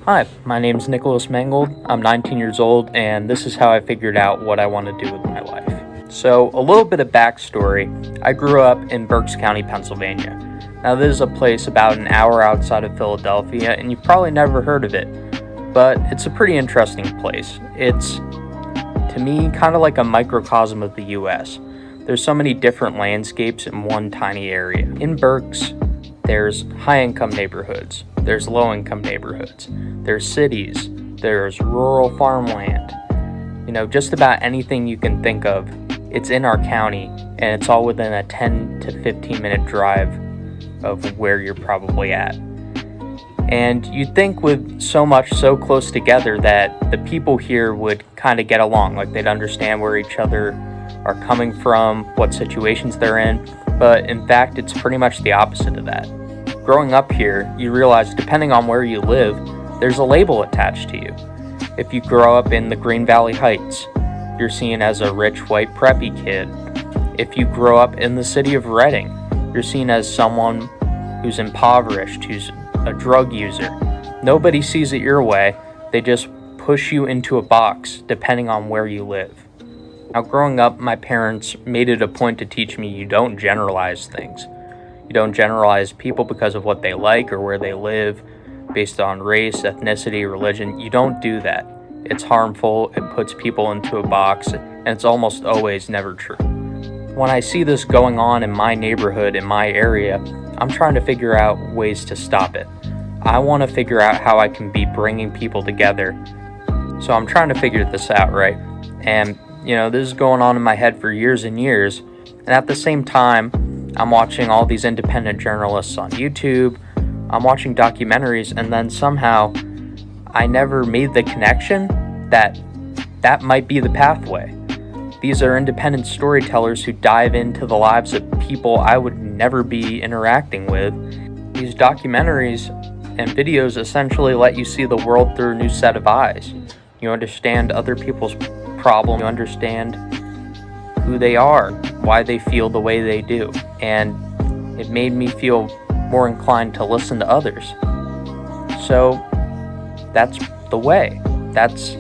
Hi, my name is Mangold. I'm 19 years old, and this is how I figured out what I want to do with my life. So, a little bit of backstory. I grew up in Berks County, Pennsylvania. Now, this is a place about an hour outside of Philadelphia, and you've probably never heard of it, but it's a pretty interesting place. It's, to me, kind of like a microcosm of the US. There's so many different landscapes in one tiny area. In Berks, there's high-income neighborhoods, there's low-income neighborhoods, there's cities, there's rural farmland. Just about anything you can think of, it's in our county, and it's all within a 10 to 15 minute drive of where you're probably at. And you'd think with so much so close together that the people here would kind of get along, like they'd understand where each other are coming from, what situations they're in, but in fact, it's pretty much the opposite of that. Growing up here, you realize depending on where you live, there's a label attached to you. If you grow up in the Green Valley Heights, you're seen as a rich white preppy kid. If you grow up in the city of Reading, you're seen as someone who's impoverished, who's a drug user. Nobody sees it your way, they just push you into a box depending on where you live. Now, growing up, my parents made it a point to teach me you don't generalize things. You don't generalize people because of what they like or where they live, based on race, ethnicity, religion. You don't do that. It's harmful, it puts people into a box, and it's almost always never true. When I see this going on in my neighborhood, in my area, I'm trying to figure out ways to stop it. I want to figure out how I can be bringing people together. So I'm trying to figure this out, right? And this is going on in my head for years and years. And at the same time, I'm watching all these independent journalists on YouTube. I'm watching documentaries, and then somehow I never made the connection that might be the pathway. These are independent storytellers who dive into the lives of people I would never be interacting with. These documentaries and videos essentially let you see the world through a new set of eyes. You understand other people's problems, you understand who they are, why they feel the way they do, and it made me feel more inclined to listen to others. So that's the way. That's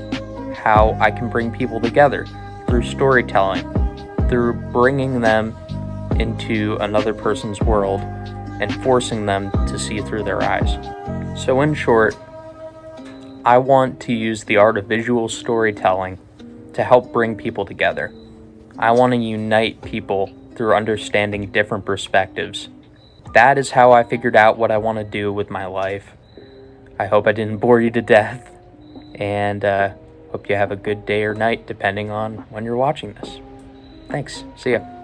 how I can bring people together, through storytelling, through bringing them into another person's world and forcing them to see through their eyes. So in short, I want to use the art of visual storytelling to help bring people together. I want to unite people through understanding different perspectives. That is how I figured out what I want to do with my life. I hope I didn't bore you to death, and hope you have a good day or night depending on when you're watching this. Thanks. See ya.